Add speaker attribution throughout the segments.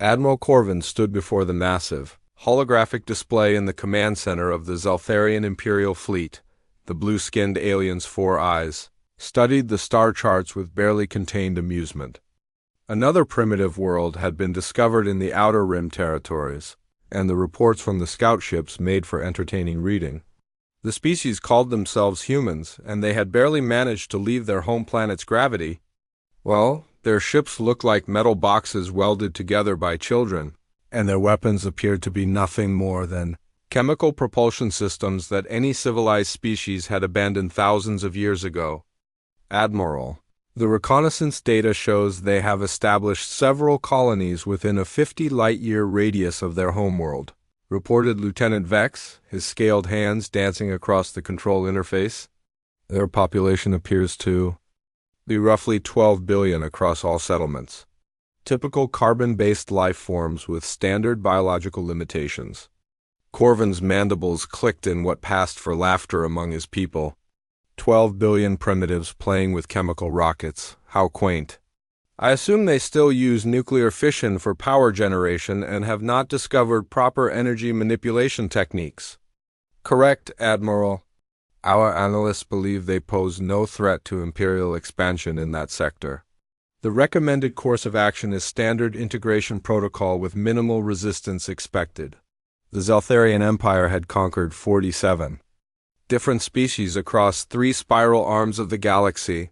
Speaker 1: Admiral Corvin stood before the massive, holographic display in the command center of the Zeltharian Imperial Fleet. The blue-skinned alien's 4 eyes studied the star charts with barely contained amusement. Another primitive world had been discovered in the Outer Rim territories, and the reports from the scout ships made for entertaining reading. The species called themselves humans, and they had barely managed to leave their home planet's gravity. Well, their ships looked like metal boxes welded together by children, and their weapons appeared to be nothing more than chemical propulsion systems that any civilized species had abandoned thousands of years ago. Admiral, the reconnaissance data shows they have established several colonies within a 50-light-year radius of their homeworld, reported Lieutenant Vex, his scaled hands dancing across the control interface. Their population appears to be roughly 12 billion across all settlements. Typical carbon-based life forms with standard biological limitations. Corvin's mandibles clicked in what passed for laughter among his people. 12 billion primitives playing with chemical rockets. How quaint. I assume they still use nuclear fission for power generation and have not discovered proper energy manipulation techniques. Correct, Admiral. Our analysts believe they pose no threat to Imperial expansion in that sector. The recommended course of action is standard integration protocol with minimal resistance expected. The Zeltharian Empire had conquered 47 different species across 3 spiral arms of the galaxy.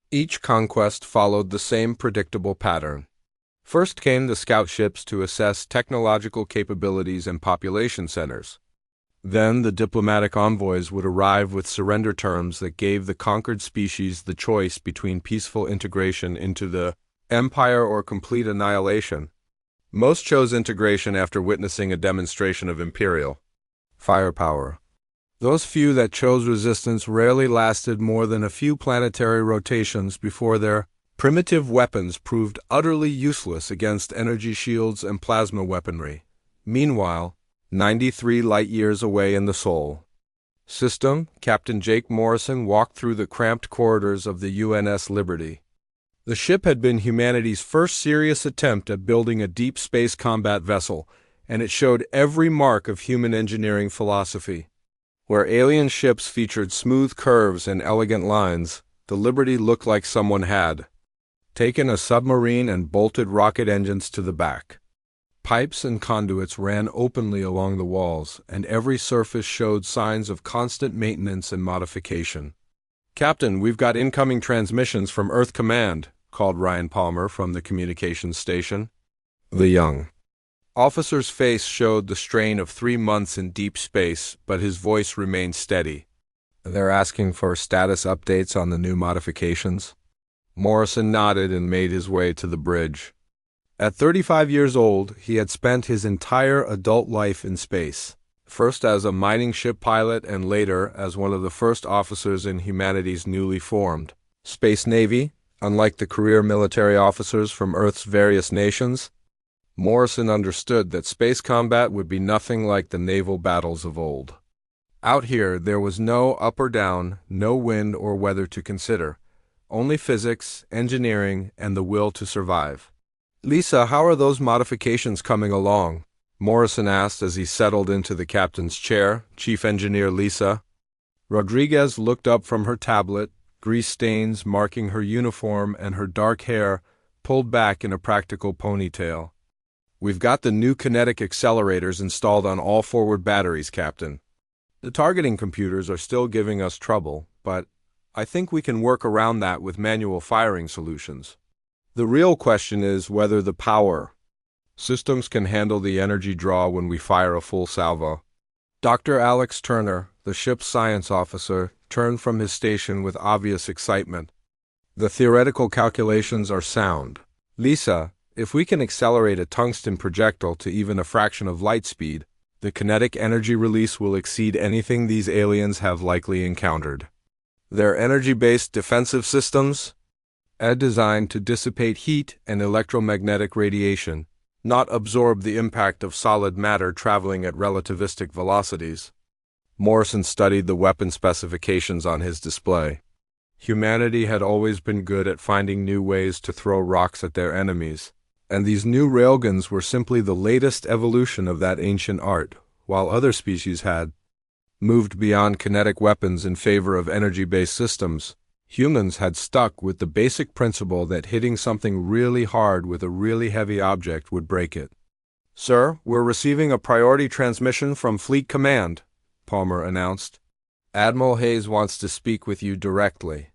Speaker 1: Each conquest followed the same predictable pattern. First came the scout ships to assess technological capabilities and population centers. Then the diplomatic envoys would arrive with surrender terms that gave the conquered species the choice between peaceful integration into the Empire or complete annihilation. Most chose integration after witnessing a demonstration of Imperial firepower. Those few that chose resistance rarely lasted more than a few planetary rotations before their primitive weapons proved utterly useless against energy shields and plasma weaponry. Meanwhile, 93 light-years away in the Sol system, Captain Jake Morrison walked through the cramped corridors of the UNS Liberty. The ship had been humanity's first serious attempt at building a deep space combat vessel, and it showed every mark of human engineering philosophy. Where alien ships featured smooth curves and elegant lines, the Liberty looked like someone had taken a submarine and bolted rocket engines to the back. Pipes and conduits ran openly along the walls, and every surface showed signs of constant maintenance and modification. "Captain, we've got incoming transmissions from Earth Command," called Ryan Palmer from the communications station. The young officer's face showed the strain of 3 months in deep space, but his voice remained steady. "They're asking for status updates on the new modifications." Morrison nodded and made his way to the bridge. At 35 years old, he had spent his entire adult life in space, first as a mining ship pilot and later as one of the first officers in humanity's newly formed Space Navy. Unlike the career military officers from Earth's various nations, Morrison understood that space combat would be nothing like the naval battles of old. Out here, there was no up or down, no wind or weather to consider, only physics, engineering, and the will to survive. "Lisa, how are those modifications coming along?" Morrison asked as he settled into the captain's chair. Chief Engineer Lisa Rodriguez looked up from her tablet, grease stains marking her uniform and her dark hair pulled back in a practical ponytail. "We've got the new kinetic accelerators installed on all forward batteries, Captain. The targeting computers are still giving us trouble, but I think we can work around that with manual firing solutions. The real question is whether the power systems can handle the energy draw when we fire a full salvo." Dr. Alex Turner, the ship's science officer, turned from his station with obvious excitement. "The theoretical calculations are sound. Lisa, if we can accelerate a tungsten projectile to even a fraction of light speed, the kinetic energy release will exceed anything these aliens have likely encountered. Their energy-based defensive systems are designed to dissipate heat and electromagnetic radiation, not absorb the impact of solid matter traveling at relativistic velocities." Morrison studied the weapon specifications on his display. Humanity had always been good at finding new ways to throw rocks at their enemies, And these new railguns were simply the latest evolution of that ancient art, while other species had moved beyond kinetic weapons in favor of energy-based systems. Humans had stuck with the basic principle that hitting something really hard with a really heavy object would break it. "Sir, we're receiving a priority transmission from Fleet Command," Palmer announced. "Admiral Hayes wants to speak with you directly."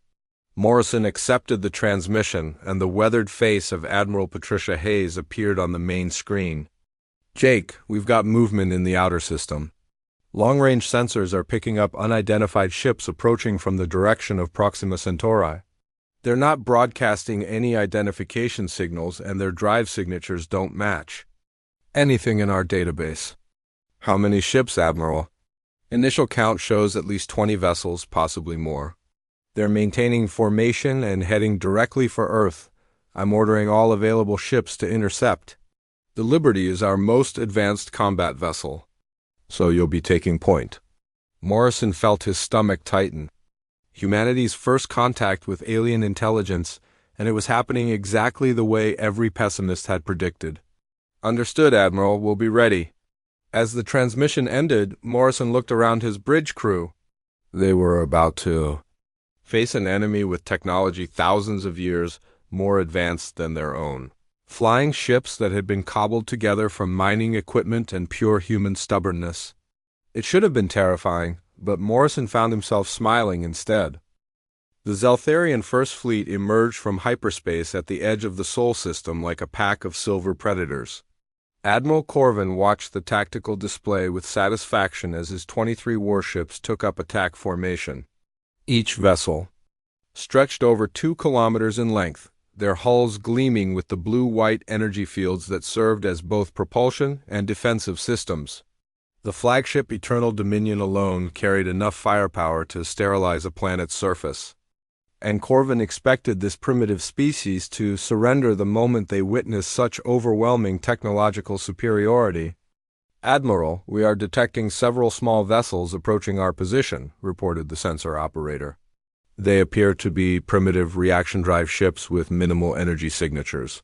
Speaker 1: Morrison accepted the transmission, and the weathered face of Admiral Patricia Hayes appeared on the main screen. "Jake, we've got movement in the outer system. Long-range sensors are picking up unidentified ships approaching from the direction of Proxima Centauri. They're not broadcasting any identification signals, and their drive signatures don't match anything in our database." "How many ships, Admiral?" "Initial count shows at least 20 vessels, possibly more. They're maintaining formation and heading directly for Earth. I'm ordering all available ships to intercept. The Liberty is our most advanced combat vessel, so you'll be taking point." Morrison felt his stomach tighten. Humanity's first contact with alien intelligence, and it was happening exactly the way every pessimist had predicted. "Understood, Admiral. We'll be ready." As the transmission ended, Morrison looked around his bridge crew. They were about to face an enemy with technology thousands of years more advanced than their own. Flying ships that had been cobbled together from mining equipment and pure human stubbornness. It should have been terrifying, but Morrison found himself smiling instead. The Zeltharian First Fleet emerged from hyperspace at the edge of the Sol system like a pack of silver predators. Admiral Corvin watched the tactical display with satisfaction as his 23 warships took up attack formation. Each vessel stretched over 2 kilometers in length, their hulls gleaming with the blue-white energy fields that served as both propulsion and defensive systems. The flagship Eternal Dominion alone carried enough firepower to sterilize a planet's surface. And Corvin expected this primitive species to surrender the moment they witnessed such overwhelming technological superiority. "Admiral, we are detecting several small vessels approaching our position," reported the sensor operator. "They appear to be primitive reaction drive ships with minimal energy signatures."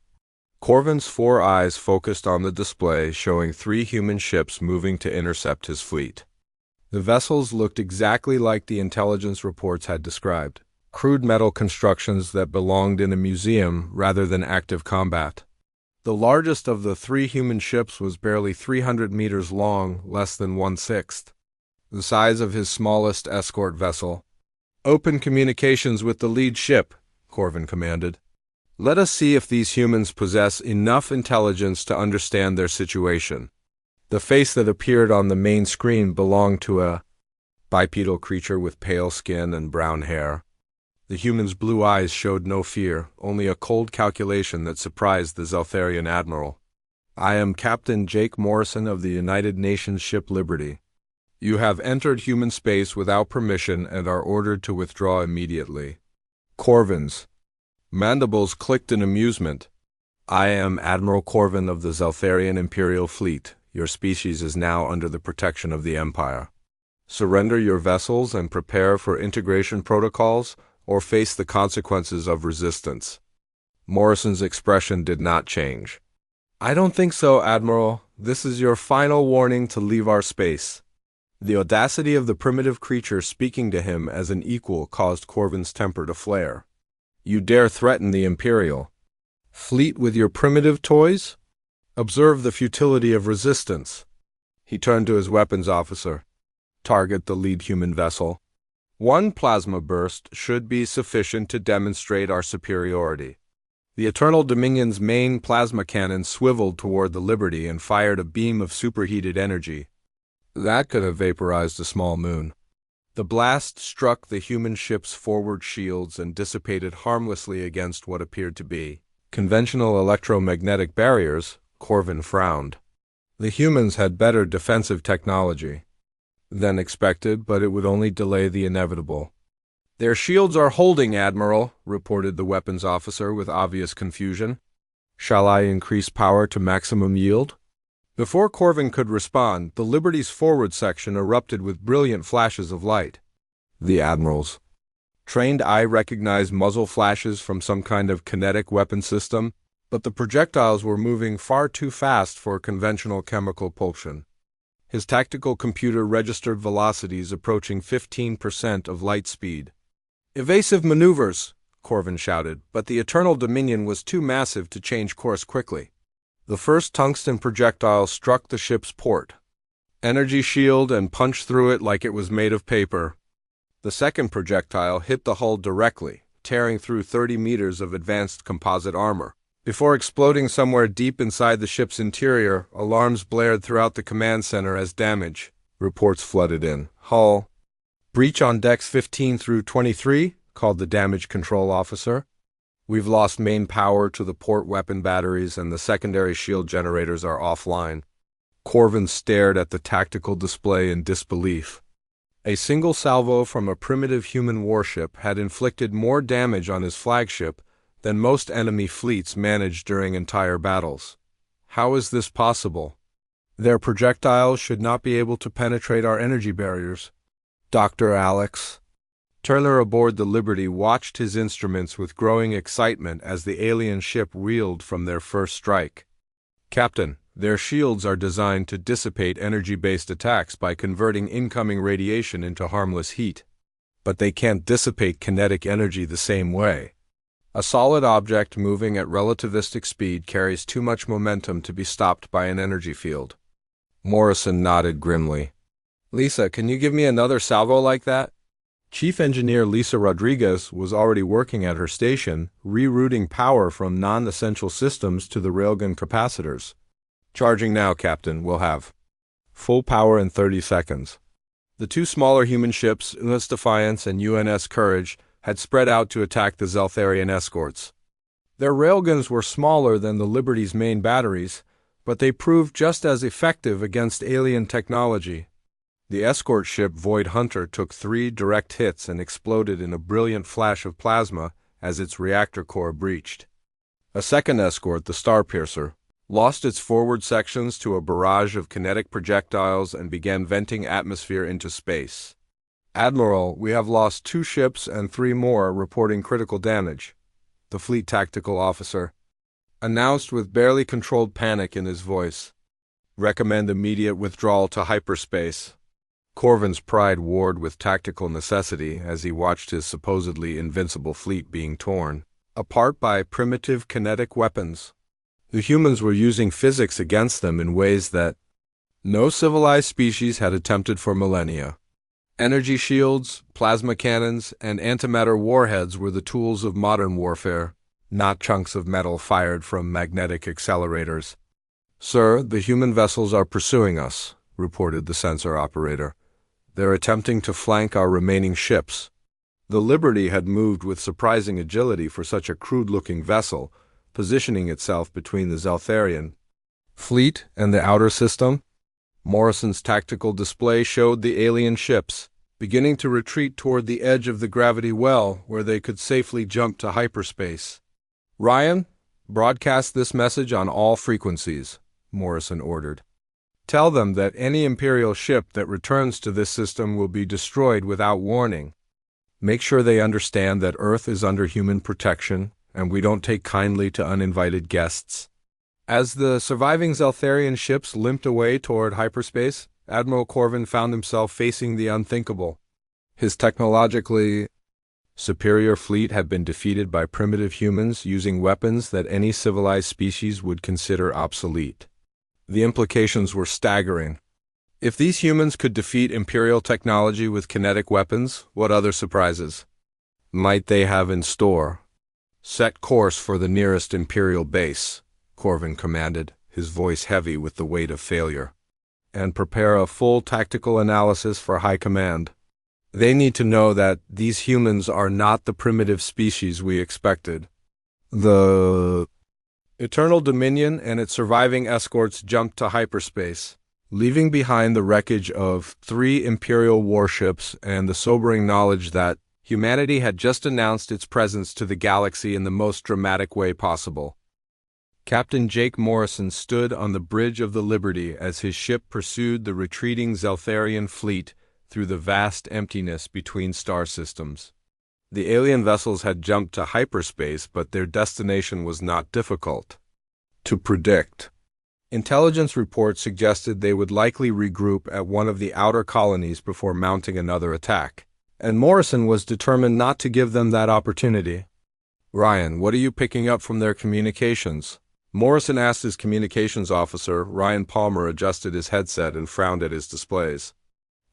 Speaker 1: Corvin's 4 eyes focused on the display, showing 3 human ships moving to intercept his fleet. The vessels looked exactly like the intelligence reports had described. Crude metal constructions that belonged in a museum rather than active combat. The largest of the 3 human ships was barely 300 meters long, less than 1/6 the size of his smallest escort vessel. "Open communications with the lead ship," Corvin commanded. "Let us see if these humans possess enough intelligence to understand their situation." The face that appeared on the main screen belonged to a bipedal creature with pale skin and brown hair. The human's blue eyes showed no fear, only a cold calculation that surprised the Zeltharian admiral. "I am Captain Jake Morrison of the United Nations ship Liberty. You have entered human space without permission and are ordered to withdraw immediately." Corvin's mandibles clicked in amusement. "I am Admiral Corvin of the Zeltharian Imperial Fleet. Your species is now under the protection of the Empire. Surrender your vessels and prepare for integration protocols, or face the consequences of resistance." Morrison's expression did not change. "I don't think so, Admiral. This is your final warning to leave our space." The audacity of the primitive creature speaking to him as an equal caused Corvin's temper to flare. "You dare threaten the Imperial Fleet with your primitive toys? Observe the futility of resistance." He turned to his weapons officer. "Target the lead human vessel. 1 plasma burst should be sufficient to demonstrate our superiority." The Eternal Dominion's main plasma cannon swiveled toward the Liberty and fired a beam of superheated energy. That could have vaporized a small moon. The blast struck the human ship's forward shields and dissipated harmlessly against what appeared to be conventional electromagnetic barriers. Corvin frowned. The humans had better defensive technology than expected, but it would only delay the inevitable. "Their shields are holding, Admiral," reported the weapons officer with obvious confusion. "Shall I increase power to maximum yield?" Before Corvin could respond, the Liberty's forward section erupted with brilliant flashes of light. The Admiral's trained eye recognized muzzle flashes from some kind of kinetic weapon system. but the projectiles were moving far too fast for conventional chemical propulsion. His tactical computer registered velocities approaching 15% of light speed. "Evasive maneuvers!" Corvin shouted, but the Eternal Dominion was too massive to change course quickly. The first tungsten projectile struck the ship's port. Energy shield and punched through it like it was made of paper. The second projectile hit the hull directly, tearing through 30 meters of advanced composite armor. Before exploding somewhere deep inside the ship's interior, alarms blared throughout the command center as damage reports flooded in. "Hull breach on decks 15 through 23, called the damage control officer. "We've lost main power to the port weapon batteries and the secondary shield generators are offline." Corvin stared at the tactical display in disbelief. A single salvo from a primitive human warship had inflicted more damage on his flagship than most enemy fleets managed during entire battles. How is this possible? Their projectiles should not be able to penetrate our energy barriers. Dr. Alex Turner aboard the Liberty watched his instruments with growing excitement as the alien ship reeled from their first strike. "Captain, their shields are designed to dissipate energy-based attacks by converting incoming radiation into harmless heat. But they can't dissipate kinetic energy the same way. A solid object moving at relativistic speed carries too much momentum to be stopped by an energy field." Morrison nodded grimly. "Lisa, can you give me another salvo like that?" Chief Engineer Lisa Rodriguez was already working at her station, rerouting power from non-essential systems to the railgun capacitors. "Charging now, Captain. We'll have full power in 30 seconds. The two smaller human ships, UNS Defiance and UNS Courage, had spread out to attack the Zeltharian escorts. Their railguns were smaller than the Liberty's main batteries, but they proved just as effective against alien technology. The escort ship Void Hunter took 3 direct hits and exploded in a brilliant flash of plasma as its reactor core breached. A second escort, the Starpiercer, lost its forward sections to a barrage of kinetic projectiles and began venting atmosphere into space. "Admiral, we have lost 2 ships and 3 more reporting critical damage," the fleet tactical officer announced with barely controlled panic in his voice. "Recommend immediate withdrawal to hyperspace." Corvin's pride warred with tactical necessity as he watched his supposedly invincible fleet being torn apart by primitive kinetic weapons. The humans were using physics against them in ways that no civilized species had attempted for millennia. Energy shields, plasma cannons, and antimatter warheads were the tools of modern warfare, not chunks of metal fired from magnetic accelerators. "Sir, the human vessels are pursuing us," reported the sensor operator. "They're attempting to flank our remaining ships." The Liberty had moved with surprising agility for such a crude-looking vessel, positioning itself between the Zeltharian fleet and the outer system. Morrison's tactical display showed the alien ships beginning to retreat toward the edge of the gravity well where they could safely jump to hyperspace. "Ryan, broadcast this message on all frequencies," Morrison ordered. "Tell them that any Imperial ship that returns to this system will be destroyed without warning. Make sure they understand that Earth is under human protection, and we don't take kindly to uninvited guests." As the surviving Zeltharian ships limped away toward hyperspace, Admiral Corvin found himself facing the unthinkable. His technologically superior fleet had been defeated by primitive humans using weapons that any civilized species would consider obsolete. The implications were staggering. If these humans could defeat Imperial technology with kinetic weapons, what other surprises might they have in store? "Set course for the nearest Imperial base," Corvin commanded, his voice heavy with the weight of failure. "And prepare a full tactical analysis for High Command. They need to know that these humans are not the primitive species we expected." The Eternal Dominion and its surviving escorts jumped to hyperspace, leaving behind the wreckage of 3 Imperial warships and the sobering knowledge that humanity had just announced its presence to the galaxy in the most dramatic way possible. Captain Jake Morrison stood on the bridge of the Liberty as his ship pursued the retreating Zeltharian fleet through the vast emptiness between star systems. The alien vessels had jumped to hyperspace, but their destination was not difficult. to predict. Intelligence reports suggested they would likely regroup at one of the outer colonies before mounting another attack, and Morrison was determined not to give them that opportunity. "Ryan, what are you picking up from their communications?" Morrison asked his communications officer. Ryan Palmer adjusted his headset and frowned at his displays.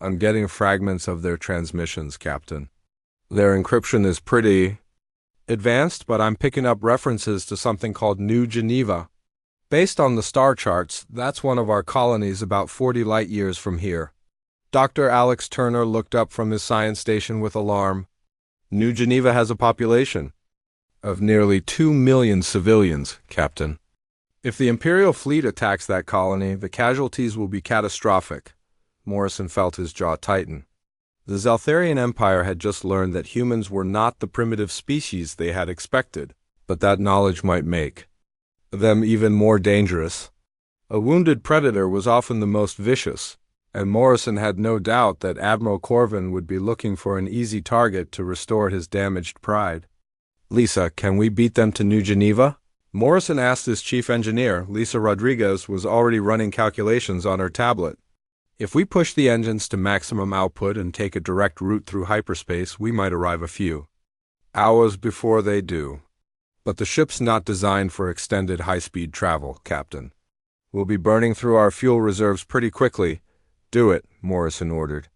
Speaker 1: "I'm getting fragments of their transmissions, Captain. Their encryption is pretty advanced, but I'm picking up references to something called New Geneva. Based on the star charts, that's one of our colonies about 40 light-years from here." Dr. Alex Turner looked up from his science station with alarm. "New Geneva has a population of nearly 2 million civilians, Captain. If the Imperial fleet attacks that colony, the casualties will be catastrophic." Morrison felt his jaw tighten. The Zaltharian Empire had just learned that humans were not the primitive species they had expected, but that knowledge might make them even more dangerous. A wounded predator was often the most vicious, and Morrison had no doubt that Admiral Corvin would be looking for an easy target to restore his damaged pride. "Lisa, can we beat them to New Geneva?" Morrison asked his chief engineer. Lisa Rodriguez was already running calculations on her tablet. "If we push the engines to maximum output and take a direct route through hyperspace, we might arrive a few hours before they do. But the ship's not designed for extended high-speed travel, Captain. We'll be burning through our fuel reserves pretty quickly." "Do it," Morrison ordered.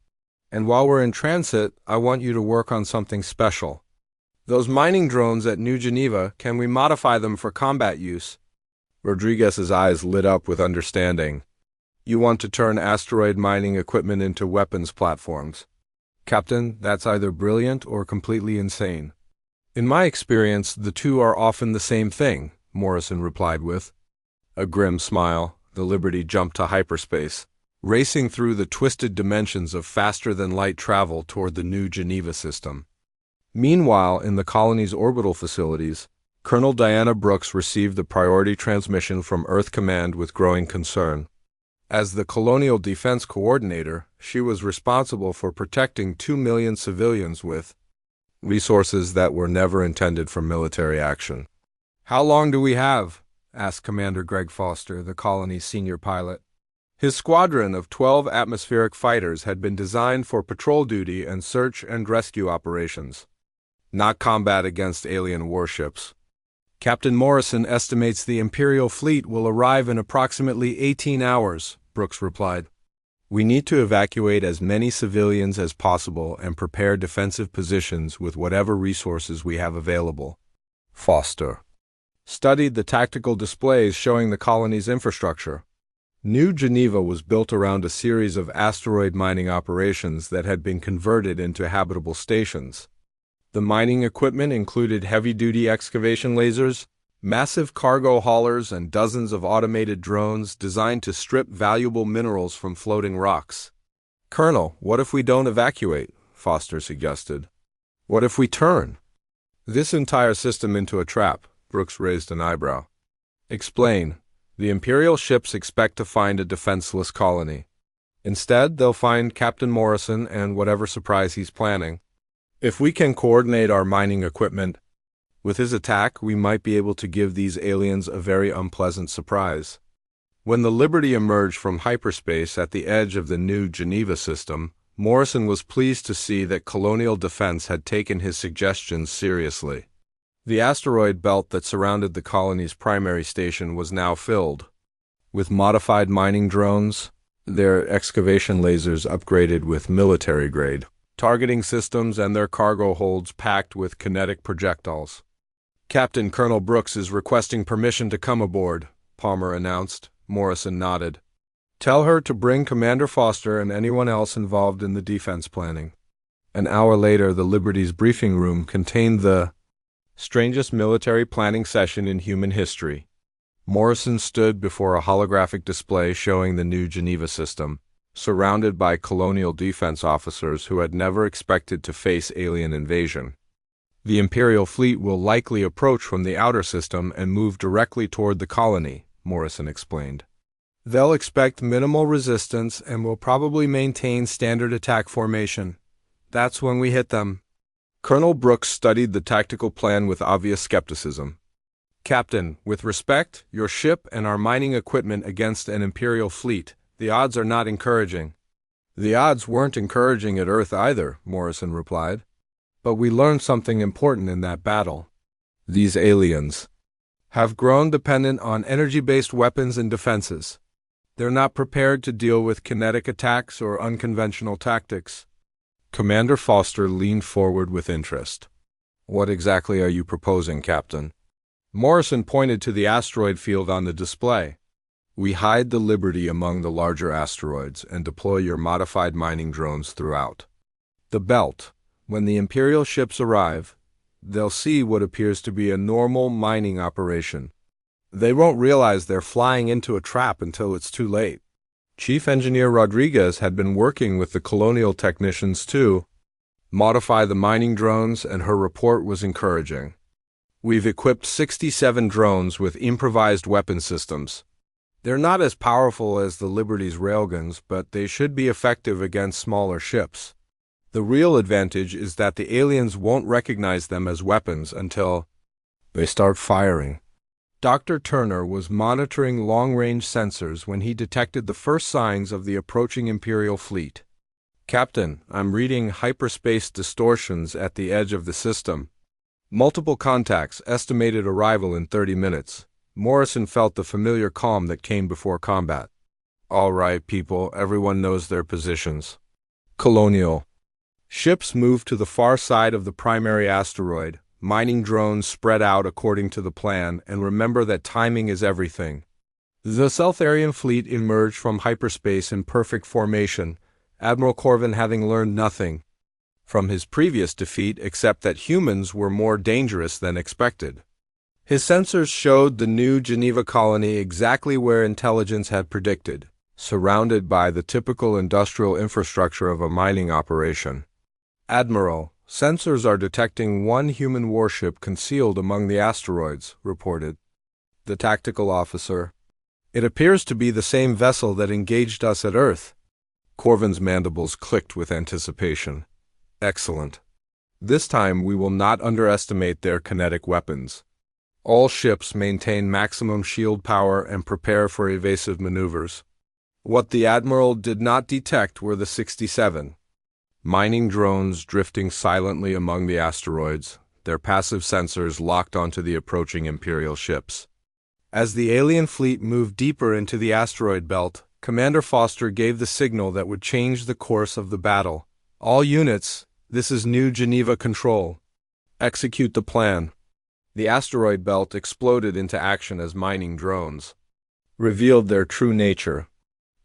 Speaker 1: "And while we're in transit, I want you to work on something special. Those mining drones at New Geneva, can we modify them for combat use?" Rodriguez's eyes lit up with understanding. "You want to turn asteroid mining equipment into weapons platforms? Captain, that's either brilliant or completely insane." "In my experience, the two are often the same thing," Morrison replied with a grim smile. The Liberty jumped to hyperspace, racing through the twisted dimensions of faster-than-light travel toward the New Geneva system. Meanwhile, in the colony's orbital facilities, Colonel Diana Brooks received the priority transmission from Earth Command with growing concern. As the Colonial Defense Coordinator, she was responsible for protecting 2 million civilians with resources that were never intended for military action. "How long do we have?" asked Commander Greg Foster, the colony's senior pilot. His squadron of 12 atmospheric fighters had been designed for patrol duty and search and rescue operations, not combat against alien warships. "Captain Morrison estimates the Imperial fleet will arrive in approximately 18 hours, Brooks replied. "We need to evacuate as many civilians as possible and prepare defensive positions with whatever resources we have available." Foster studied the tactical displays showing the colony's infrastructure. New Geneva was built around a series of asteroid mining operations that had been converted into habitable stations. The mining equipment included heavy-duty excavation lasers, massive cargo haulers, and dozens of automated drones designed to strip valuable minerals from floating rocks. "Colonel, what if we don't evacuate?" Foster suggested. "What if we turn this entire system into a trap?" Brooks raised an eyebrow. "Explain. The Imperial ships expect to find a defenseless colony. Instead, they'll find Captain Morrison and whatever surprise he's planning. If we can coordinate our mining equipment with his attack, we might be able to give these aliens a very unpleasant surprise." When the Liberty emerged from hyperspace at the edge of the New Geneva system, Morrison was pleased to see that Colonial Defense had taken his suggestions seriously. The asteroid belt that surrounded the colony's primary station was now filled with modified mining drones, their excavation lasers upgraded with military-grade targeting systems, and their cargo holds packed with kinetic projectiles. "Captain Colonel Brooks is requesting permission to come aboard," Palmer announced. Morrison nodded. "Tell her to bring Commander Foster and anyone else involved in the defense planning." An hour later, the Liberty's briefing room contained the strangest military planning session in human history. Morrison stood before a holographic display showing the New Geneva system, surrounded by colonial defense officers who had never expected to face alien invasion. "The Imperial fleet will likely approach from the outer system and move directly toward the colony," Morrison explained. "They'll expect minimal resistance and will probably maintain standard attack formation. That's when we hit them." Colonel Brooks studied the tactical plan with obvious skepticism. Captain, with respect, your ship and our mining equipment against an Imperial fleet, the odds are not encouraging. The odds weren't encouraging at Earth either, Morrison replied. But we learned something important in that battle. These aliens have grown dependent on energy-based weapons and defenses. They're not prepared to deal with kinetic attacks or unconventional tactics. Commander Foster leaned forward with interest. What exactly are you proposing, Captain? Morrison pointed to the asteroid field on the display. We hide the Liberty among the larger asteroids and deploy your modified mining drones throughout the belt. When the Imperial ships arrive, they'll see what appears to be a normal mining operation. They won't realize they're flying into a trap until it's too late. Chief Engineer Rodriguez had been working with the colonial technicians to modify the mining drones, and her report was encouraging. We've equipped 67 drones with improvised weapon systems. They're not as powerful as the Liberty's railguns, but they should be effective against smaller ships. The real advantage is that the aliens won't recognize them as weapons until they start firing. Dr. Turner was monitoring long-range sensors when he detected the first signs of the approaching Imperial fleet. Captain, I'm reading hyperspace distortions at the edge of the system. Multiple contacts, estimated arrival in 30 minutes. Morrison felt the familiar calm that came before combat. All right, people, everyone knows their positions. Colonial ships move to the far side of the primary asteroid. Mining drones spread out according to the plan, and remember that timing is everything. The Seltharian fleet emerged from hyperspace in perfect formation, Admiral Corvin having learned nothing from his previous defeat except that humans were more dangerous than expected. His sensors showed the new Geneva colony exactly where intelligence had predicted, surrounded by the typical industrial infrastructure of a mining operation. Admiral, sensors are detecting one human warship concealed among the asteroids, reported the tactical officer. It appears to be the same vessel that engaged us at Earth. Corvin's mandibles clicked with anticipation. Excellent. This time we will not underestimate their kinetic weapons. All ships maintain maximum shield power and prepare for evasive maneuvers. What the Admiral did not detect were the 67 mining drones drifting silently among the asteroids, their passive sensors locked onto the approaching Imperial ships. As the alien fleet moved deeper into the asteroid belt, Commander Foster gave the signal that would change the course of the battle. All units, this is New Geneva Control. Execute the plan. The asteroid belt exploded into action as mining drones revealed their true nature.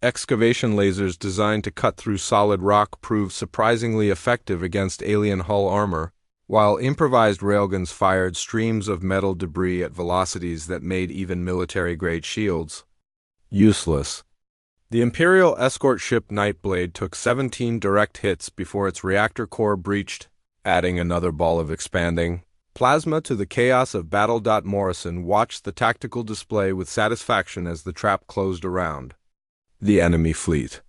Speaker 1: Excavation lasers designed to cut through solid rock proved surprisingly effective against alien hull armor, while improvised railguns fired streams of metal debris at velocities that made even military-grade shields useless. The Imperial escort ship Nightblade took 17 direct hits before its reactor core breached, adding another ball of expanding plasma to the chaos of battle. Morrison watched the tactical display with satisfaction as the trap closed around the enemy fleet.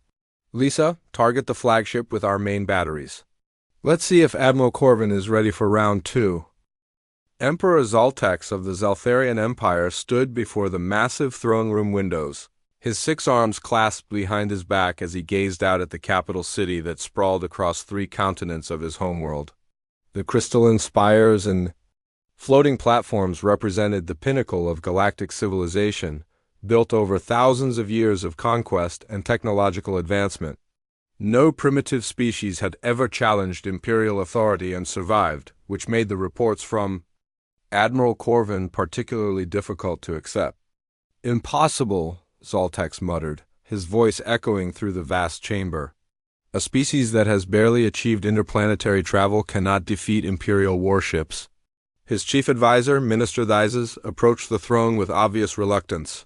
Speaker 1: Lisa, target the flagship with our main batteries. Let's see if Admiral Corvin is ready for round 2. Emperor Zaltex of the Zeltharian Empire stood before the massive throne room windows, his 6 arms clasped behind his back as he gazed out at the capital city that sprawled across 3 continents of his homeworld. The crystalline spires and floating platforms represented the pinnacle of galactic civilization, built over thousands of years of conquest and technological advancement. No primitive species had ever challenged Imperial authority and survived, which made the reports from Admiral Corvin particularly difficult to accept. Impossible, Zaltex muttered, his voice echoing through the vast chamber. A species that has barely achieved interplanetary travel cannot defeat Imperial warships. His chief advisor, Minister Thizes, approached the throne with obvious reluctance.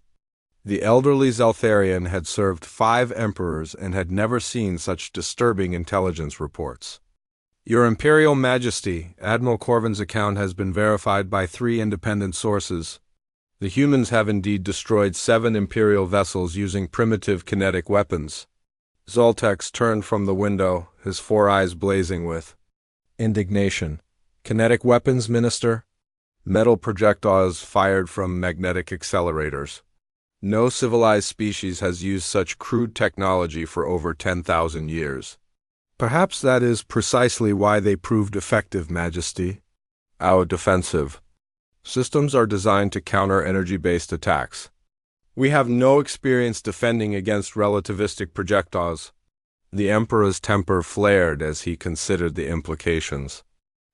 Speaker 1: The elderly Zeltharian had served 5 emperors and had never seen such disturbing intelligence reports. Your Imperial Majesty, Admiral Corvin's account has been verified by 3 independent sources. The humans have indeed destroyed 7 Imperial vessels using primitive kinetic weapons. Zaltex turned from the window, his 4 eyes blazing with indignation. Kinetic weapons, Minister? metal projectiles fired from magnetic accelerators. No civilized species has used such crude technology for over 10,000 years. Perhaps that is precisely why they proved effective, Majesty. Our defensive systems are designed to counter energy-based attacks. We have no experience defending against relativistic projectiles. The Emperor's temper flared as he considered the implications.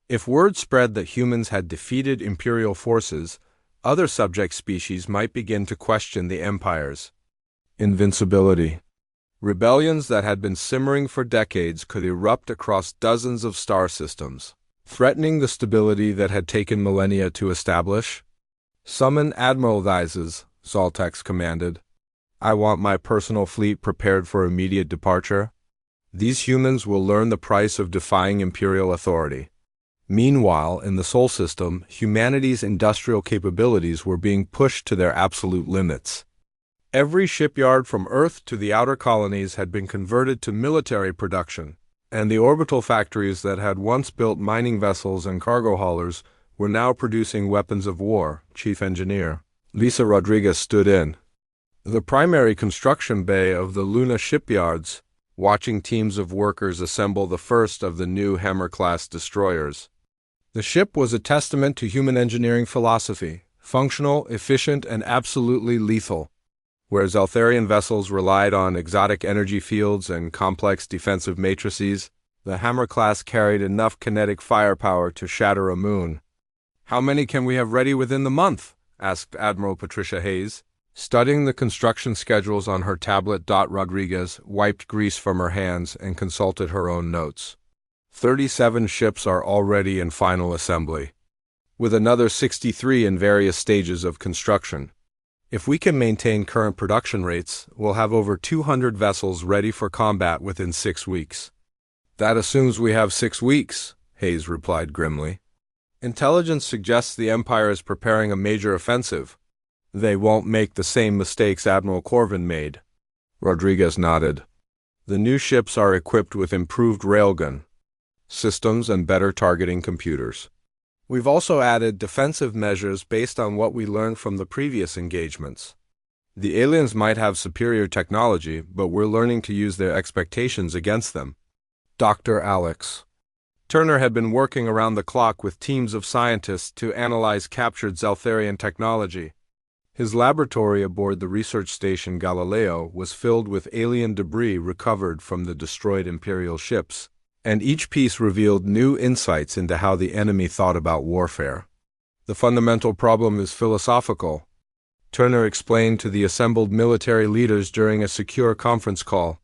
Speaker 1: If word spread that humans had defeated Imperial forces, other subject species might begin to question the Empire's invincibility. Rebellions that had been simmering for decades could erupt across dozens of star systems, threatening the stability that had taken millennia to establish. "Summon Admiral Theises," Zaltex commanded. "I want my personal fleet prepared for immediate departure. These humans will learn the price of defying Imperial authority." Meanwhile, in the Sol system, humanity's industrial capabilities were being pushed to their absolute limits. Every shipyard from Earth to the outer colonies had been converted to military production, and the orbital factories that had once built mining vessels and cargo haulers were now producing weapons of war. Chief Engineer Lisa Rodriguez stood in the primary construction bay of the Luna shipyards, watching teams of workers assemble the first of the new Hammer-class destroyers. The ship was a testament to human engineering philosophy, functional, efficient, and absolutely lethal. Where Zeltharian vessels relied on exotic energy fields and complex defensive matrices, the Hammer-class carried enough kinetic firepower to shatter a moon. "How many can we have ready within the month?" asked Admiral Patricia Hayes. Studying the construction schedules on her tablet, Rodriguez wiped grease from her hands and consulted her own notes. 37 ships are already in final assembly, with another 63 in various stages of construction. If we can maintain current production rates, we'll have over 200 vessels ready for combat within 6 weeks. "That assumes we have 6 weeks," Hayes replied grimly. "Intelligence suggests the Empire is preparing a major offensive. They won't make the same mistakes Admiral Corvin made." Rodriguez nodded. "The new ships are equipped with improved railgun systems and better targeting computers. We've also added defensive measures based on what we learned from the previous engagements. The aliens might have superior technology, but we're learning to use their expectations against them." Dr. Alex Turner had been working around the clock with teams of scientists to analyze captured Zeltharian technology. His laboratory aboard the research station Galileo was filled with alien debris recovered from the destroyed Imperial ships, and each piece revealed new insights into how the enemy thought about warfare. "The fundamental problem is philosophical," Turner explained to the assembled military leaders during a secure conference call.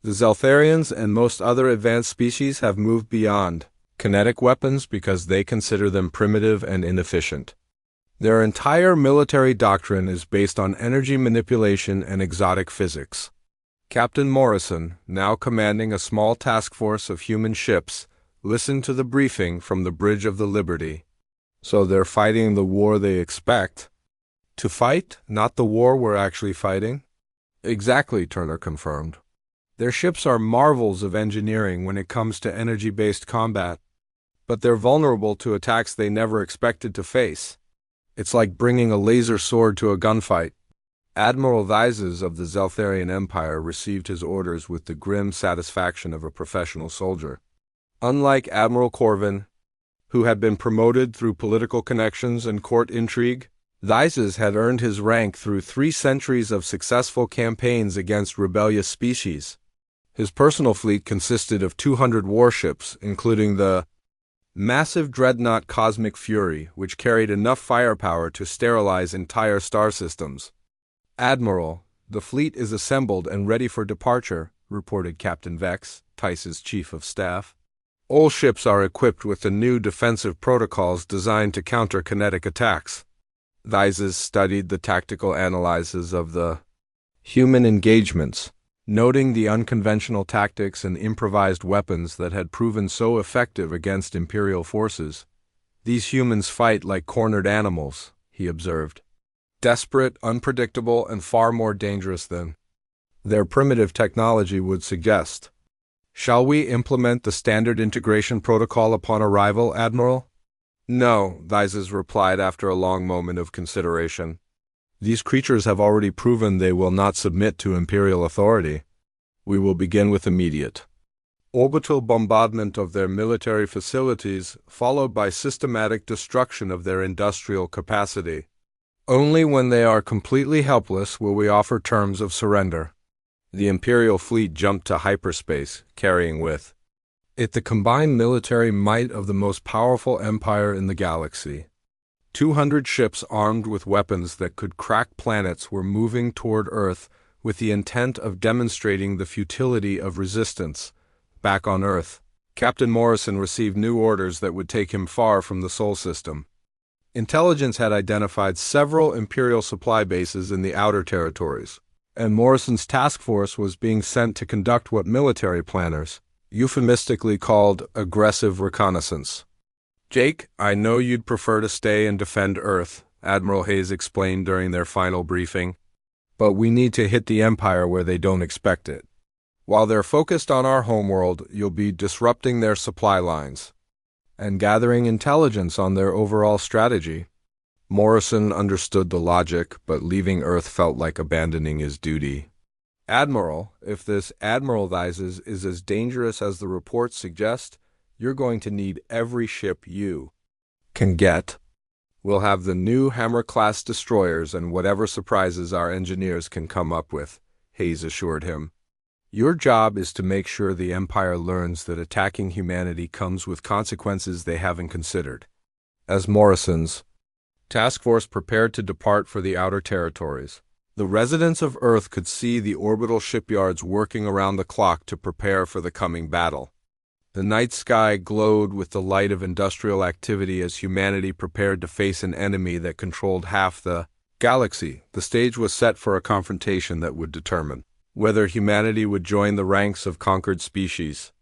Speaker 1: "The Zeltharians and most other advanced species have moved beyond kinetic weapons because they consider them primitive and inefficient. Their entire military doctrine is based on energy manipulation and exotic physics." Captain Morrison, now commanding a small task force of human ships, listened to the briefing from the Bridge of the Liberty. "So they're fighting the war they expect to fight, not the war we're actually fighting?" "Exactly," Turner confirmed. "Their ships are marvels of engineering when it comes to energy-based combat, but they're vulnerable to attacks they never expected to face. It's like bringing a laser sword to a gunfight." Admiral Theises of the Zeltharian Empire received his orders with the grim satisfaction of a professional soldier. Unlike Admiral Corvin, who had been promoted through political connections and court intrigue, Theises had earned his rank through 3 centuries of successful campaigns against rebellious species. His personal fleet consisted of 200 warships, including the massive dreadnought Cosmic Fury, which carried enough firepower to sterilize entire star systems. "Admiral, the fleet is assembled and ready for departure," reported Captain Vex, Tice's chief of staff. "All ships are equipped with the new defensive protocols designed to counter kinetic attacks." Theises studied the tactical analyses of the human engagements, noting the unconventional tactics and improvised weapons that had proven so effective against Imperial forces. "These humans fight like cornered animals," he observed. "Desperate, unpredictable, and far more dangerous than their primitive technology would suggest." "Shall we implement the standard integration protocol upon arrival, Admiral?" No, Thyses replied after a long moment of consideration. These creatures have already proven they will not submit to Imperial authority. We will begin with immediate orbital bombardment of their military facilities, followed by systematic destruction of their industrial capacity. Only when they are completely helpless will we offer terms of surrender. The Imperial fleet jumped to hyperspace, carrying with it the combined military might of the most powerful empire in the galaxy. 200 ships armed with weapons that could crack planets were moving toward Earth with the intent of demonstrating the futility of resistance. Back on Earth, Captain Morrison received new orders that would take him far from the Sol system. Intelligence had identified several Imperial supply bases in the outer territories, and Morrison's task force was being sent to conduct what military planners euphemistically called aggressive reconnaissance. Jake, I know you'd prefer to stay and defend Earth, Admiral Hayes explained during their final briefing, but we need to hit the Empire where they don't expect it. While they're focused on our homeworld, you'll be disrupting their supply lines and gathering intelligence on their overall strategy. Morrison understood the logic, but leaving Earth felt like abandoning his duty. Admiral, if this admiralizes is as dangerous as the reports suggest, you're going to need every ship you can get. We'll have the new Hammer-class destroyers and whatever surprises our engineers can come up with, Hayes assured him. Your job is to make sure the Empire learns that attacking humanity comes with consequences they haven't considered. As Morrison's task force prepared to depart for the outer territories, the residents of Earth could see the orbital shipyards working around the clock to prepare for the coming battle. The night sky glowed with the light of industrial activity as humanity prepared to face an enemy that controlled half the galaxy. The stage was set for a confrontation that would determine whether humanity would join the ranks of conquered species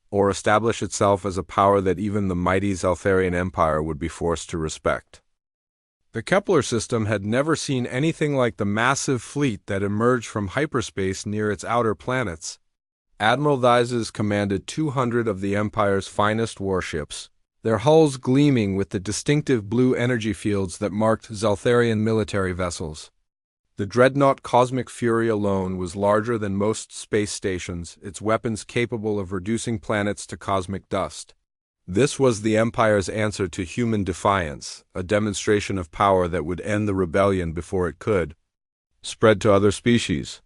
Speaker 1: or establish itself as a power that even the mighty Zeltharian Empire would be forced to respect. The Kepler system had never seen anything like the massive fleet that emerged from hyperspace near its outer planets. Admiral Thyses commanded 200 of the Empire's finest warships, their hulls gleaming with the distinctive blue energy fields that marked Zeltharian military vessels. The dreadnought Cosmic Fury alone was larger than most space stations, its weapons capable of reducing planets to cosmic dust. This was the Empire's answer to human defiance, a demonstration of power that would end the rebellion before it could spread to other species.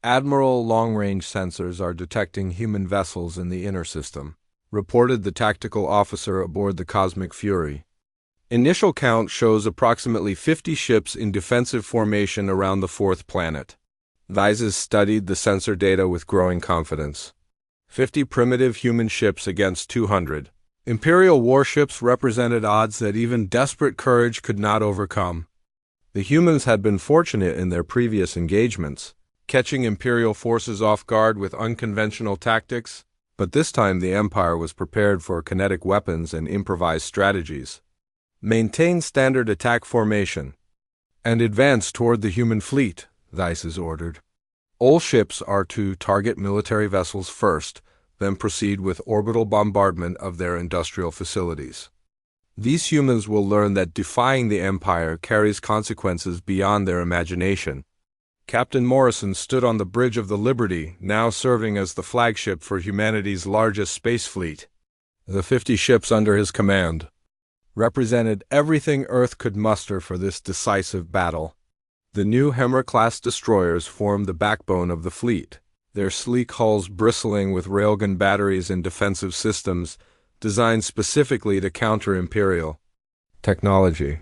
Speaker 1: Admiral long-range sensors are detecting human vessels in the inner system, reported the tactical officer aboard the Cosmic Fury. Initial count shows approximately 50 ships in defensive formation around the fourth planet. Thyses studied the sensor data with growing confidence. 50 primitive human ships against 200. Imperial warships represented odds that even desperate courage could not overcome. The humans had been fortunate in their previous engagements, catching Imperial forces off guard with unconventional tactics, but this time the Empire was prepared for kinetic weapons and improvised strategies. Maintain standard attack formation and advance toward the human fleet, Thyses ordered. All ships are to target military vessels first, then proceed with orbital bombardment of their industrial facilities. These humans will learn that defying the Empire carries consequences beyond their imagination. Captain Morrison stood on the bridge of the Liberty, now serving as the flagship for humanity's largest space fleet. The 50 ships under his command represented everything Earth could muster for this decisive battle. The new Hammer-class destroyers formed the backbone of the fleet, their sleek hulls bristling with railgun batteries and defensive systems designed specifically to counter Imperial technology.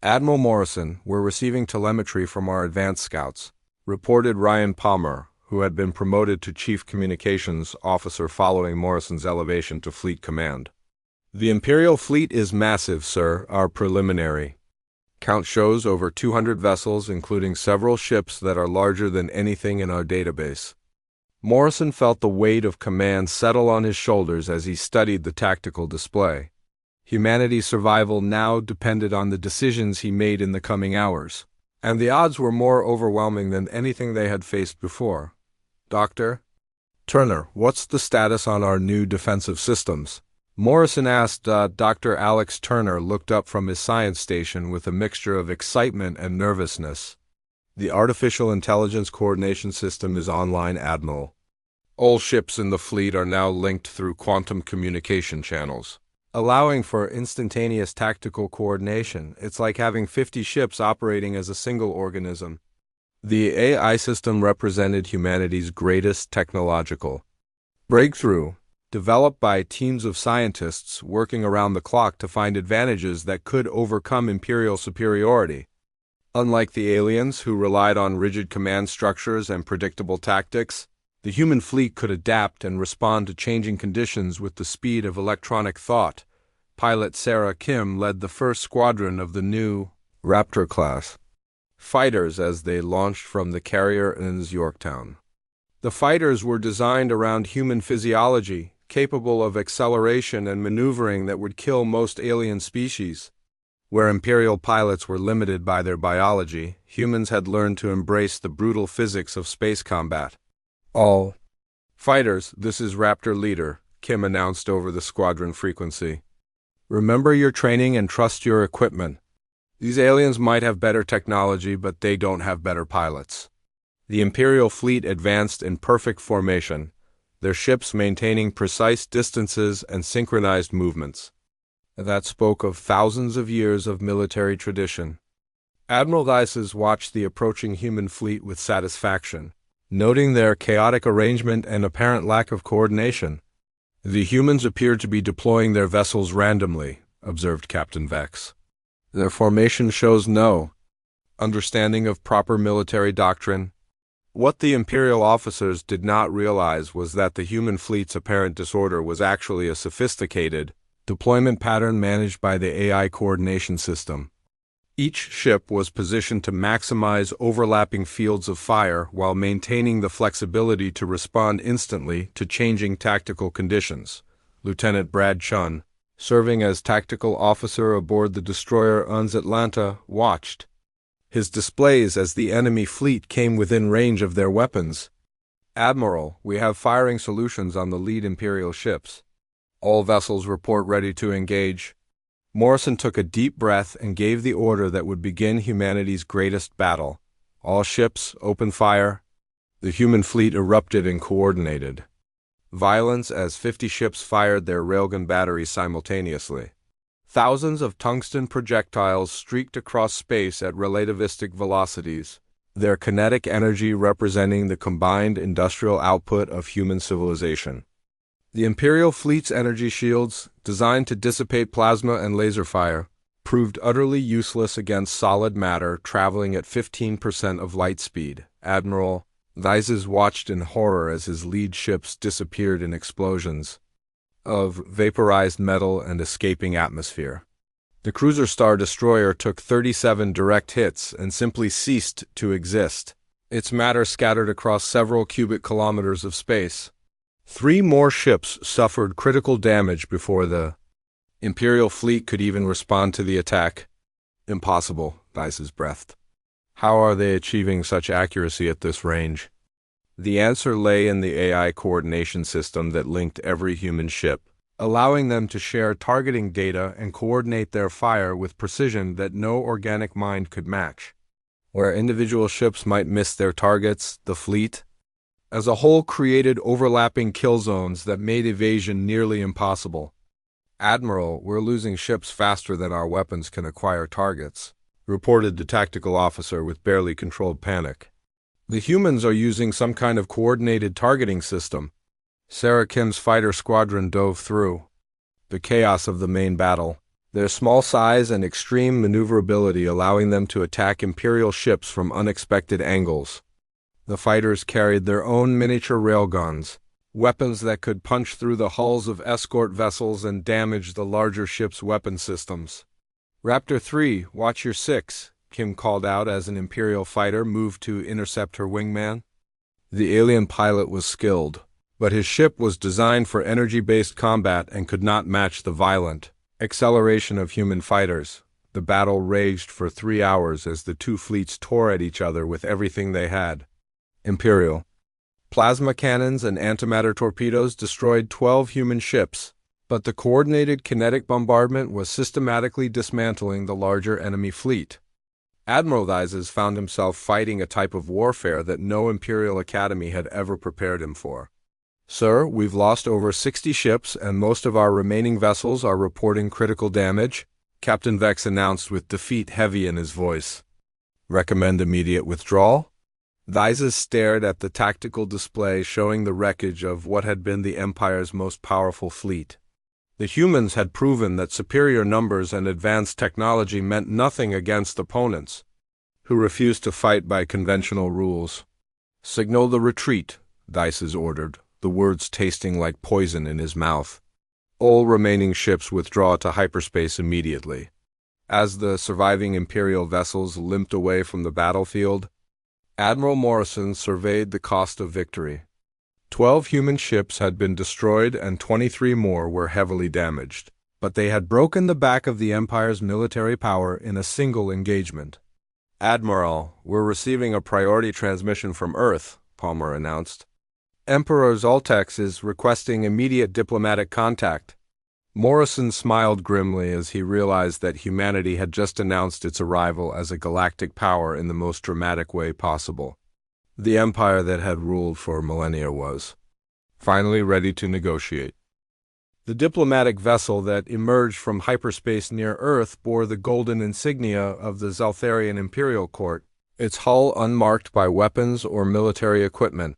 Speaker 1: Admiral Morrison, we're receiving telemetry from our advanced scouts, reported Ryan Palmer, who had been promoted to Chief Communications Officer following Morrison's elevation to Fleet Command. The Imperial fleet is massive, sir, our preliminary count shows over 200 vessels, including several ships that are larger than anything in our database. Morrison felt the weight of command settle on his shoulders as he studied the tactical display. Humanity's survival now depended on the decisions he made in the coming hours, and the odds were more overwhelming than anything they had faced before. Dr. Turner, what's the status on our new defensive systems? Morrison asked. Dr. Alex Turner looked up from his science station with a mixture of excitement and nervousness. The Artificial Intelligence Coordination System is online, Admiral. All ships in the fleet are now linked through quantum communication channels, allowing for instantaneous tactical coordination. It's like having 50 ships operating as a single organism. The AI system represented humanity's greatest technological breakthrough, developed by teams of scientists working around the clock to find advantages that could overcome Imperial superiority. Unlike the aliens, who relied on rigid command structures and predictable tactics, the human fleet could adapt and respond to changing conditions with the speed of electronic thought. Pilot Sarah Kim led the first squadron of the new Raptor-class fighters as they launched from the carrier in Yorktown. The fighters were designed around human physiology, capable of acceleration and maneuvering that would kill most alien species. Where Imperial pilots were limited by their biology, humans had learned to embrace the brutal physics of space combat. All fighters, this is Raptor Leader, Kim announced over the squadron frequency. Remember your training and trust your equipment. These aliens might have better technology, but they don't have better pilots. The Imperial fleet advanced in perfect formation, their ships maintaining precise distances and synchronized movements. That spoke of thousands of years of military tradition. Admiral Dices watched the approaching human fleet with satisfaction, noting their chaotic arrangement and apparent lack of coordination. The humans appeared to be deploying their vessels randomly, observed Captain Vex. Their formation shows no understanding of proper military doctrine. What the Imperial officers did not realize was that the human fleet's apparent disorder was actually a sophisticated deployment pattern managed by the AI coordination system. Each ship was positioned to maximize overlapping fields of fire while maintaining the flexibility to respond instantly to changing tactical conditions. Lieutenant Brad Chun, serving as tactical officer aboard the destroyer UNS Atlanta, watched his displays as the enemy fleet came within range of their weapons. Admiral, we have firing solutions on the lead Imperial ships. All vessels report ready to engage. Morrison took a deep breath and gave the order that would begin humanity's greatest battle. All ships, open fire. The human fleet erupted in coordinated violence as 50 ships fired their railgun batteries simultaneously. Thousands of tungsten projectiles streaked across space at relativistic velocities, their kinetic energy representing the combined industrial output of human civilization. The Imperial fleet's energy shields, designed to dissipate plasma and laser fire, proved utterly useless against solid matter traveling at 15% of light speed. Admiral Dices watched in horror as his lead ships disappeared in explosions of vaporized metal and escaping atmosphere. The cruiser Star Destroyer took 37 direct hits and simply ceased to exist, its matter scattered across several cubic kilometers of space. 3 more ships suffered critical damage before the Imperial fleet could even respond to the attack. Impossible, Dices breathed. How are they achieving such accuracy at this range? The answer lay in the AI coordination system that linked every human ship, allowing them to share targeting data and coordinate their fire with precision that no organic mind could match. Where individual ships might miss their targets, the fleet, as a whole, created overlapping kill zones that made evasion nearly impossible. Admiral, we're losing ships faster than our weapons can acquire targets, reported the tactical officer with barely controlled panic. The humans are using some kind of coordinated targeting system. Sarah Kim's fighter squadron dove through the chaos of the main battle, their small size and extreme maneuverability allowing them to attack Imperial ships from unexpected angles. The fighters carried their own miniature railguns, weapons that could punch through the hulls of escort vessels and damage the larger ships' weapon systems. Raptor 3, watch your 6, Kim called out as an Imperial fighter moved to intercept her wingman. The alien pilot was skilled, but his ship was designed for energy-based combat and could not match the violent acceleration of human fighters. The battle raged for 3 hours as the two fleets tore at each other with everything they had. Imperial plasma cannons and antimatter torpedoes destroyed 12 human ships, But the coordinated kinetic bombardment was systematically dismantling the larger enemy fleet. Admiral Thizes found himself fighting a type of warfare that no Imperial Academy had ever prepared him for. "Sir, we've lost over 60 ships and most of our remaining vessels are reporting critical damage," Captain Vex announced with defeat heavy in his voice. "Recommend immediate withdrawal?" Thizes stared at the tactical display showing the wreckage of what had been the Empire's most powerful fleet. The humans had proven that superior numbers and advanced technology meant nothing against opponents, who refused to fight by conventional rules. "Signal the retreat," Thizes ordered, the words tasting like poison in his mouth. "All remaining ships withdraw to hyperspace immediately." As the surviving Imperial vessels limped away from the battlefield, Admiral Morrison surveyed the cost of victory. 12 human ships had been destroyed and 23 more were heavily damaged, but they had broken the back of the Empire's military power in a single engagement. "Admiral, we're receiving a priority transmission from Earth," Palmer announced. "Emperor Zoltex is requesting immediate diplomatic contact." Morrison smiled grimly as he realized that humanity had just announced its arrival as a galactic power in the most dramatic way possible. The empire that had ruled for millennia was finally ready to negotiate. The diplomatic vessel that emerged from hyperspace near Earth bore the golden insignia of the Zaltharian Imperial Court, its hull unmarked by weapons or military equipment.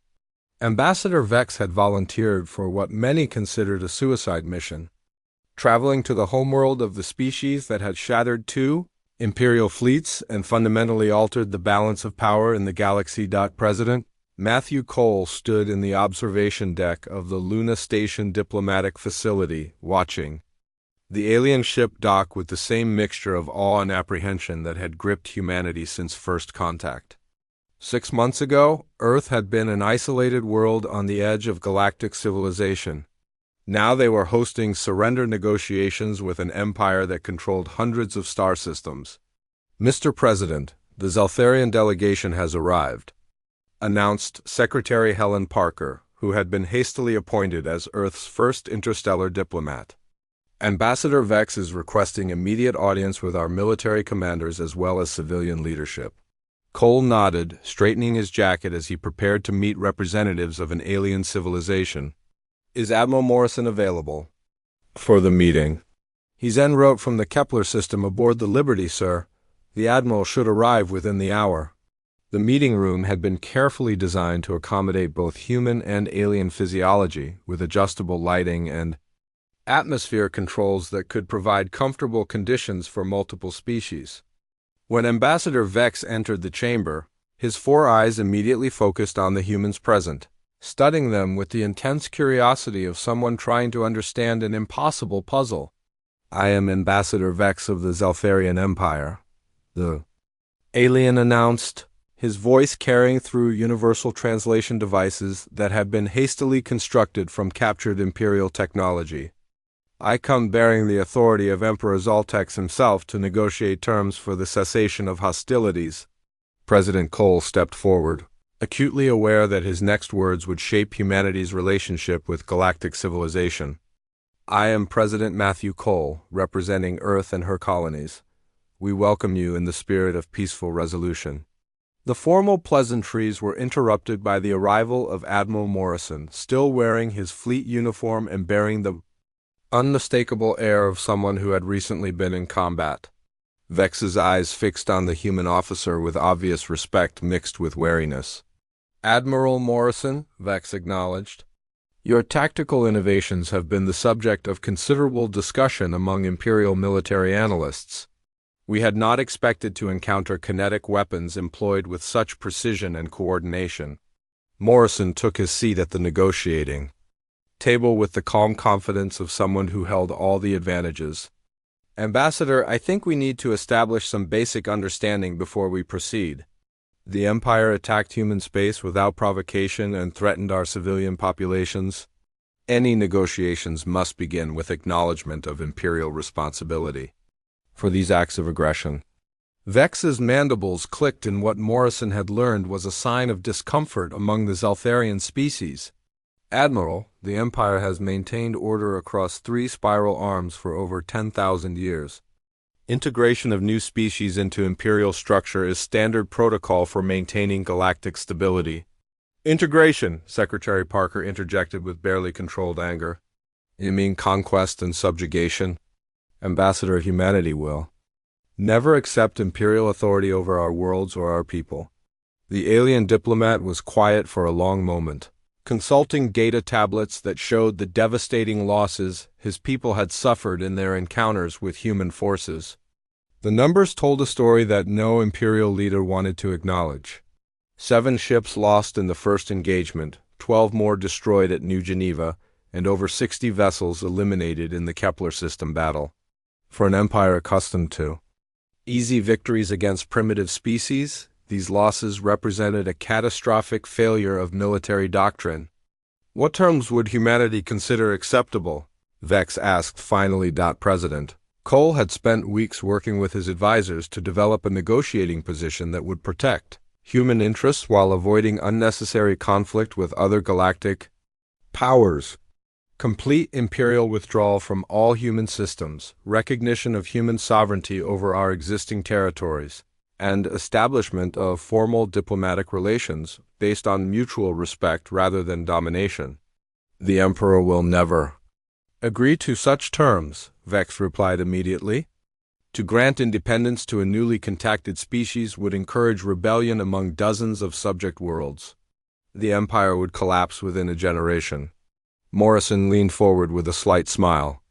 Speaker 1: Ambassador Vex had volunteered for what many considered a suicide mission, traveling to the homeworld of the species that had shattered two Imperial fleets and fundamentally altered the balance of power in the galaxy. President Matthew Cole stood in the observation deck of the Luna Station diplomatic facility, watching the alien ship dock with the same mixture of awe and apprehension that had gripped humanity since first contact. 6 months ago, Earth had been an isolated world on the edge of galactic civilization. Now they were hosting surrender negotiations with an empire that controlled hundreds of star systems. "Mr. President, the Zaltharian delegation has arrived," announced Secretary Helen Parker, who had been hastily appointed as Earth's first interstellar diplomat. "Ambassador Vex is requesting immediate audience with our military commanders as well as civilian leadership." Cole nodded, straightening his jacket as he prepared to meet representatives of an alien civilization. "Is Admiral Morrison available for the meeting?" "He's en route from the Kepler system aboard the Liberty, sir. The Admiral should arrive within the hour." The meeting room had been carefully designed to accommodate both human and alien physiology, with adjustable lighting and atmosphere controls that could provide comfortable conditions for multiple species. When Ambassador Vex entered the chamber, his 4 eyes immediately focused on the humans present, studying them with the intense curiosity of someone trying to understand an impossible puzzle. "I am Ambassador Vex of the Zaltharian Empire," the alien announced, his voice carrying through universal translation devices that had been hastily constructed from captured Imperial technology. "I come bearing the authority of Emperor Zoltex himself to negotiate terms for the cessation of hostilities." President Cole stepped forward, acutely aware that his next words would shape humanity's relationship with galactic civilization. "I am President Matthew Cole, representing Earth and her colonies. We welcome you in the spirit of peaceful resolution." The formal pleasantries were interrupted by the arrival of Admiral Morrison, still wearing his fleet uniform and bearing the unmistakable air of someone who had recently been in combat. Vex's eyes fixed on the human officer with obvious respect mixed with wariness. "Admiral Morrison," Vex acknowledged, "your tactical innovations have been the subject of considerable discussion among Imperial military analysts. We had not expected to encounter kinetic weapons employed with such precision and coordination." Morrison took his seat at the negotiating table with the calm confidence of someone who held all the advantages. "Ambassador, I think we need to establish some basic understanding before we proceed. The Empire attacked human space without provocation and threatened our civilian populations. Any negotiations must begin with acknowledgement of Imperial responsibility for these acts of aggression." Vex's mandibles clicked in what Morrison had learned was a sign of discomfort among the Zaltharian species. Admiral, the Empire has maintained order across 3 spiral arms for over 10,000 years. Integration of new species into Imperial structure is standard protocol for maintaining galactic stability. Integration, Secretary Parker interjected with barely controlled anger. You mean conquest and subjugation? Ambassador, humanity will never accept Imperial authority over our worlds or our people. The alien diplomat was quiet for a long moment, consulting data tablets that showed the devastating losses his people had suffered in their encounters with human forces. The numbers told a story that no Imperial leader wanted to acknowledge. 7 ships lost in the first engagement, 12 more destroyed at New Geneva, and over 60 vessels eliminated in the Kepler system battle. For an empire accustomed to easy victories against primitive species, these losses represented a catastrophic failure of military doctrine. What terms would humanity consider acceptable? Vex asked finally. President Cole had spent weeks working with his advisors to develop a negotiating position that would protect human interests while avoiding unnecessary conflict with other galactic powers. Complete Imperial withdrawal from all human systems, recognition of human sovereignty over our existing territories, and establishment of formal diplomatic relations based on mutual respect rather than domination. The Emperor will never agree to such terms, Vex replied immediately. To grant independence to a newly contacted species would encourage rebellion among dozens of subject worlds. The Empire would collapse within a generation. Morrison leaned forward with a slight smile.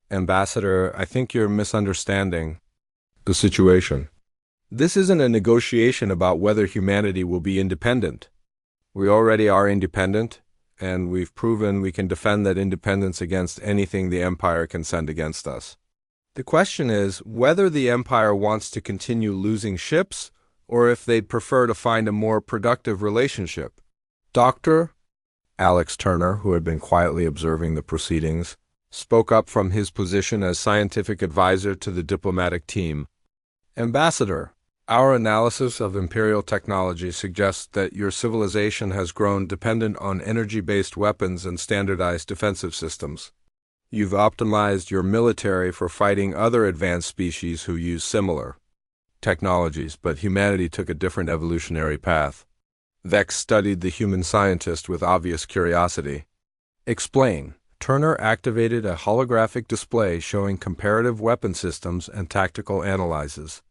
Speaker 1: Ambassador, I think you're misunderstanding the situation. This isn't a negotiation about whether humanity will be independent. We already are independent, and we've proven we can defend that independence against anything the Empire can send against us. The question is whether the Empire wants to continue losing ships, or if they'd prefer to find a more productive relationship. Dr. Alex Turner, who had been quietly observing the proceedings, spoke up from his position as scientific advisor to the diplomatic team. Ambassador, our analysis of Imperial technology suggests that your civilization has grown dependent on energy-based weapons and standardized defensive systems. You've optimized your military for fighting other advanced species who use similar technologies, but humanity took a different evolutionary path. Vex studied the human scientist with obvious curiosity. Explain. Turner activated a holographic display showing comparative weapon systems and tactical analyses.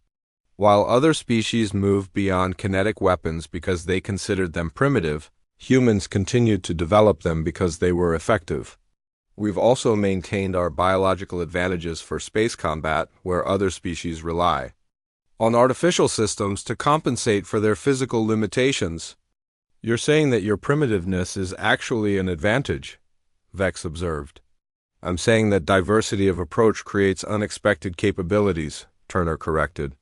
Speaker 1: While other species moved beyond kinetic weapons because they considered them primitive, humans continued to develop them because they were effective. We've also maintained our biological advantages for space combat, where other species rely on artificial systems to compensate for their physical limitations. You're saying that your primitiveness is actually an advantage, Vex observed. I'm saying that diversity of approach creates unexpected capabilities, Turner corrected.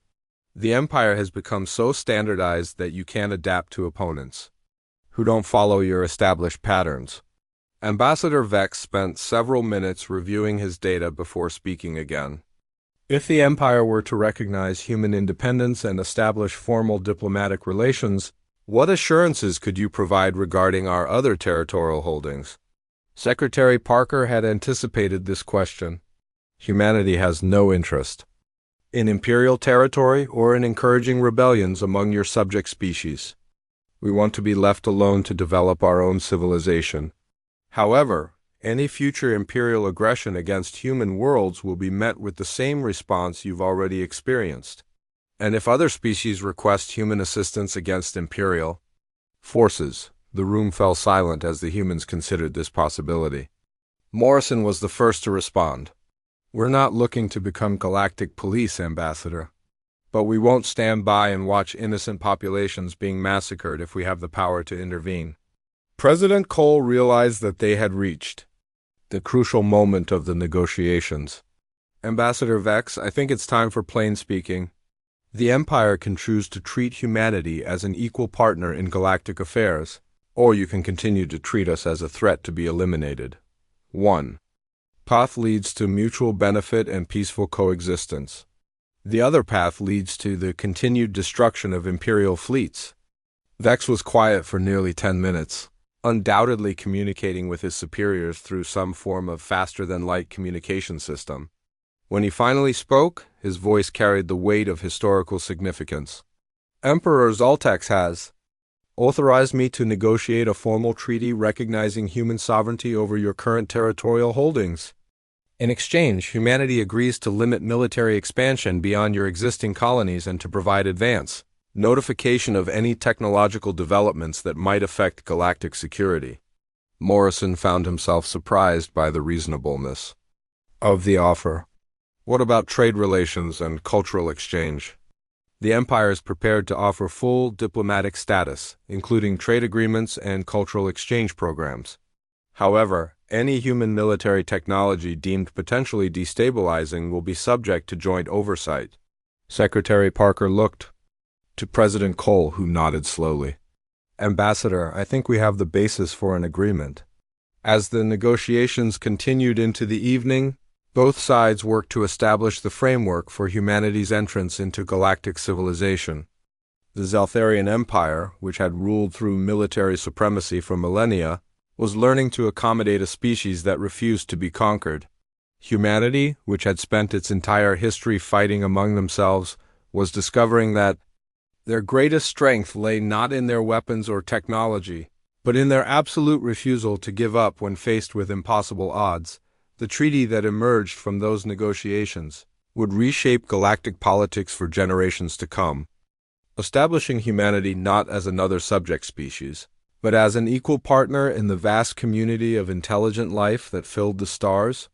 Speaker 1: The Empire has become so standardized that you can't adapt to opponents who don't follow your established patterns. Ambassador Vex spent several minutes reviewing his data before speaking again. If the Empire were to recognize human independence and establish formal diplomatic relations, what assurances could you provide regarding our other territorial holdings? Secretary Parker had anticipated this question. Humanity has no interest in Imperial territory or in encouraging rebellions among your subject species. We want to be left alone to develop our own civilization. However, any future Imperial aggression against human worlds will be met with the same response you've already experienced. And if other species request human assistance against Imperial forces, the room fell silent as the humans considered this possibility. Morrison was the first to respond. We're not looking to become galactic police, Ambassador, but we won't stand by and watch innocent populations being massacred if we have the power to intervene. President Cole realized that they had reached the crucial moment of the negotiations. Ambassador Vex, I think it's time for plain speaking. The Empire can choose to treat humanity as an equal partner in galactic affairs, or you can continue to treat us as a threat to be eliminated. 1. Path leads to mutual benefit and peaceful coexistence. The other path leads to the continued destruction of Imperial fleets. Vex was quiet for nearly 10 minutes. undoubtedly communicating with his superiors through some form of faster-than-light communication system. When he finally spoke, his voice carried the weight of historical significance. Emperor Zoltex has authorized me to negotiate a formal treaty recognizing human sovereignty over your current territorial holdings. In exchange, humanity agrees to limit military expansion beyond your existing colonies and to provide advance notification of any technological developments that might affect galactic security. Morrison found himself surprised by the reasonableness of the offer. What about trade relations and cultural exchange? The Empire is prepared to offer full diplomatic status, including trade agreements and cultural exchange programs. However, any human military technology deemed potentially destabilizing will be subject to joint oversight. Secretary Parker looked to President Cole, who nodded slowly. Ambassador, I think we have the basis for an agreement. As the negotiations continued into the evening, both sides worked to establish the framework for humanity's entrance into galactic civilization. The Zeltharian Empire, which had ruled through military supremacy for millennia, was learning to accommodate a species that refused to be conquered. Humanity, which had spent its entire history fighting among themselves, was discovering that their greatest strength lay not in their weapons or technology, but in their absolute refusal to give up when faced with impossible odds. The treaty that emerged from those negotiations would reshape galactic politics for generations to come, establishing humanity not as another subject species, but as an equal partner in the vast community of intelligent life that filled the stars.